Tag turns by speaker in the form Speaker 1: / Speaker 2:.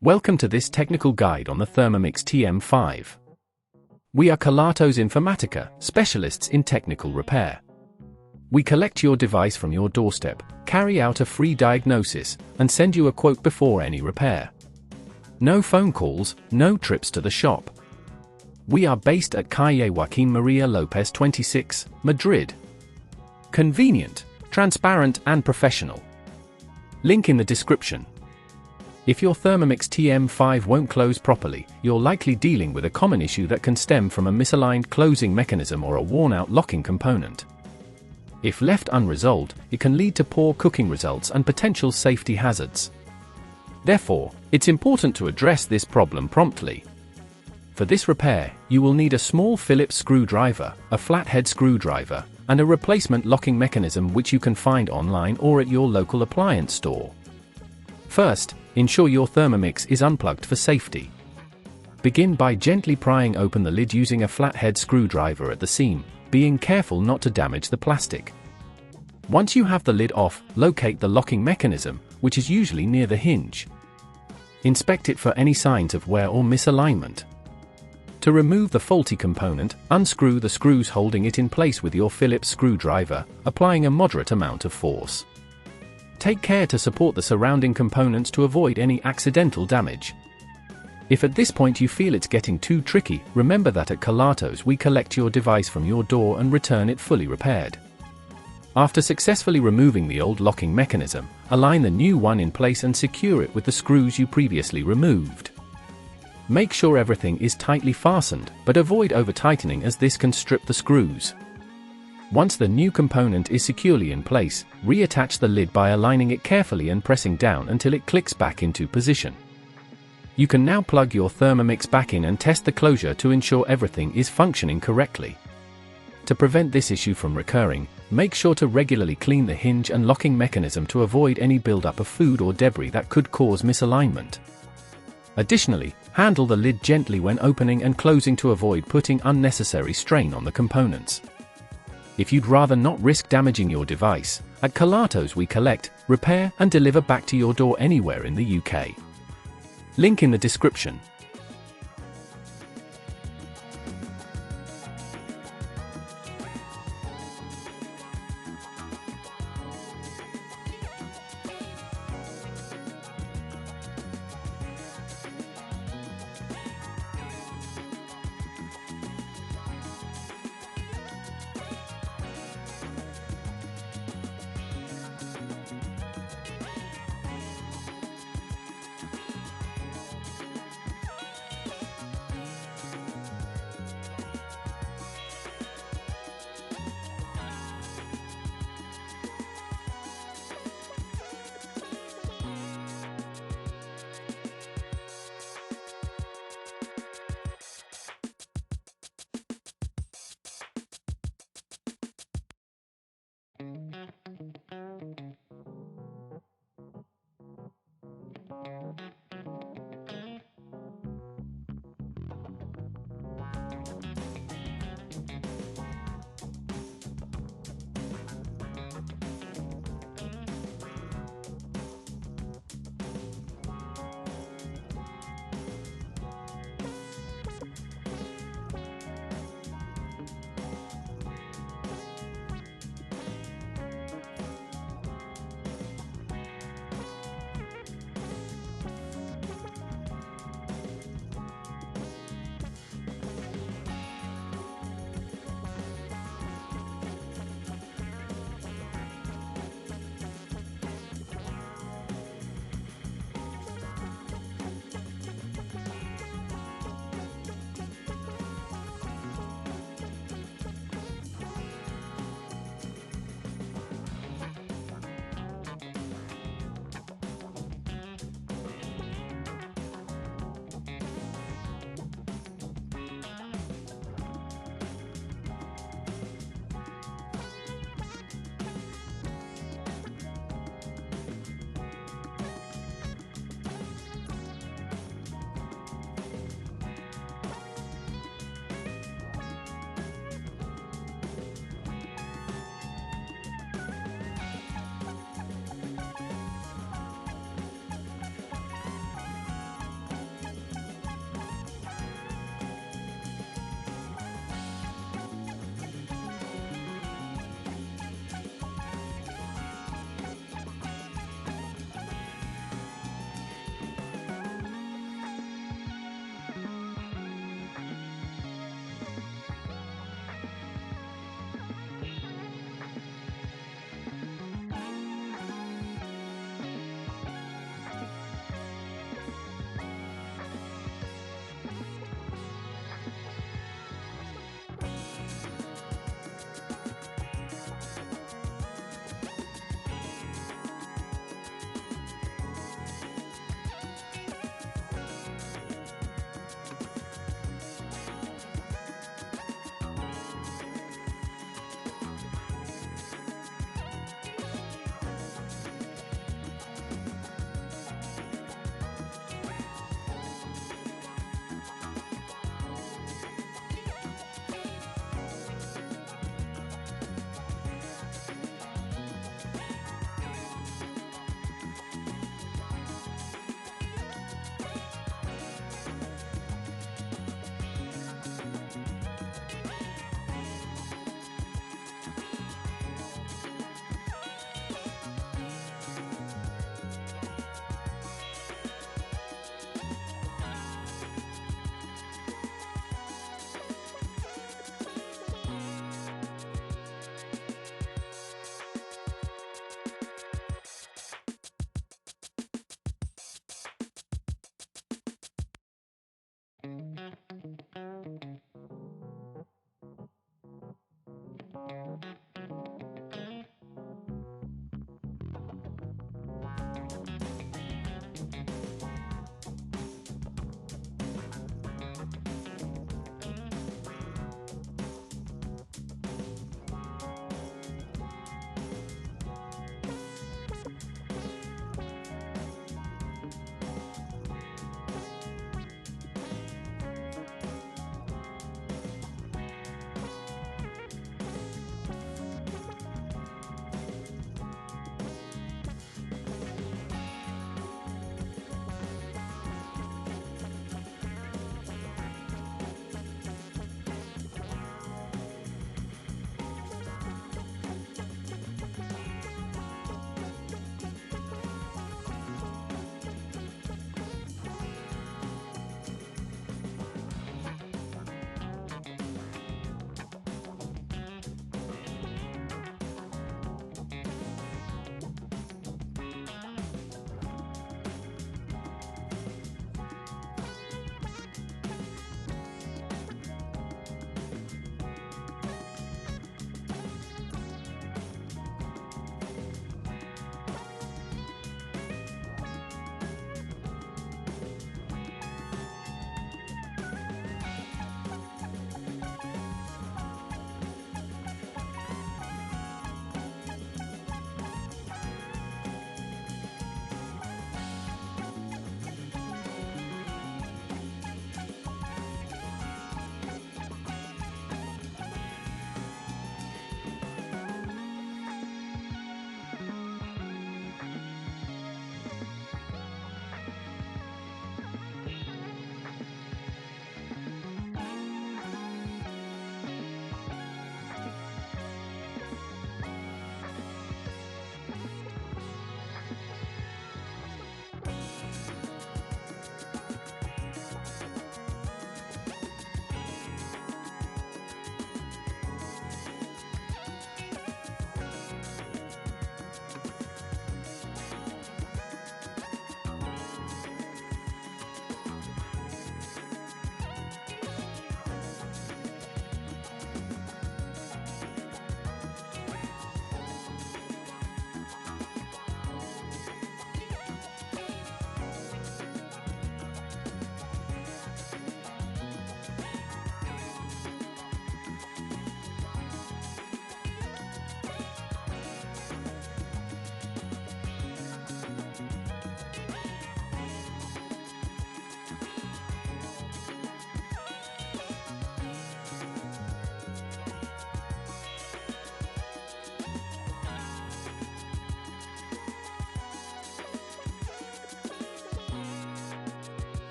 Speaker 1: Welcome to this technical guide on the Thermomix TM5. We are Kelatos Informatica, specialists in technical repair. We collect your device from your doorstep, carry out a free diagnosis, and send you a quote before any repair. No phone calls, no trips to the shop. We are based at Calle Joaquín María López 26, Madrid. Convenient, transparent and professional. Link in the description. If your Thermomix TM5 won't close properly, you're likely dealing with a common issue that can stem from a misaligned closing mechanism or a worn-out locking component. If left unresolved, it can lead to poor cooking results and potential safety hazards. Therefore, it's important to address this problem promptly. For this repair, you will need a small Phillips screwdriver, a flathead screwdriver, and a replacement locking mechanism which you can find online or at your local appliance store. First, ensure your Thermomix is unplugged for safety. Begin by gently prying open the lid using a flathead screwdriver at the seam, being careful not to damage the plastic. Once you have the lid off, locate the locking mechanism, which is usually near the hinge. Inspect it for any signs of wear or misalignment. To remove the faulty component, unscrew the screws holding it in place with your Phillips screwdriver, applying a moderate amount of force. Take care to support the surrounding components to avoid any accidental damage. If at this point you feel it's getting too tricky, remember that at Kelatos we collect your device from your door and return it fully repaired. After successfully removing the old locking mechanism, align the new one in place and secure it with the screws you previously removed. Make sure everything is tightly fastened, but avoid over-tightening as this can strip the screws. Once the new component is securely in place, reattach the lid by aligning it carefully and pressing down until it clicks back into position. You can now plug your Thermomix back in and test the closure to ensure everything is functioning correctly. To prevent this issue from recurring, make sure to regularly clean the hinge and locking mechanism to avoid any buildup of food or debris that could cause misalignment. Additionally, handle the lid gently when opening and closing to avoid putting unnecessary strain on the components. If you'd rather not risk damaging your device, at Kelatos we collect, repair and deliver back to your door anywhere in the UK. Link in the description.